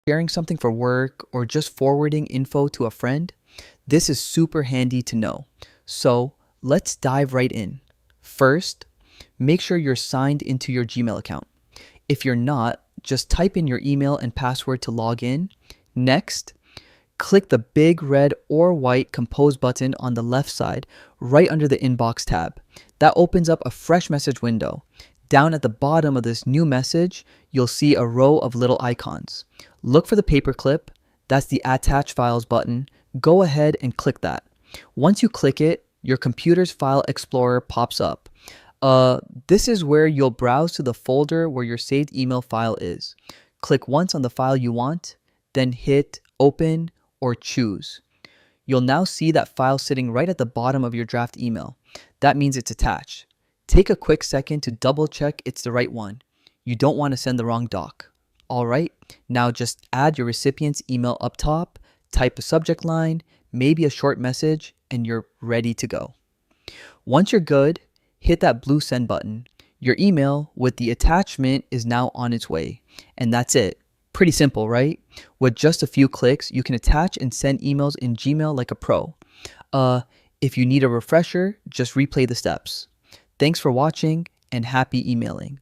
sharing something for work, or just forwarding info to a friend, this is super handy to know. So let's dive right in. First, make sure you're signed into your Gmail account. If you're not, just type in your email and password to log in. Next, click the big red or white compose button on the left side, right under the inbox tab. That opens up a fresh message window. Down at the bottom of this new message, you'll see a row of little icons. Look for the paperclip. That's the attach files button. Go ahead and click that. Once you click it, your computer's file explorer pops up. This is where you'll browse to the folder where your saved email file is. Click once on the file you want, then hit open or choose. You'll now see that file sitting right at the bottom of your draft email. That means it's attached. Take a quick second to double check it's the right one. You don't want to send the wrong doc. Alright, now just add your recipient's email up top, type a subject line, maybe a short message, and you're ready to go. Once you're good, hit that blue send button. Your email with the attachment is now on its way. And that's it. Pretty simple, right? With just a few clicks, you can attach and send emails in Gmail like a pro. If you need a refresher, just replay the steps. Thanks for watching and happy emailing.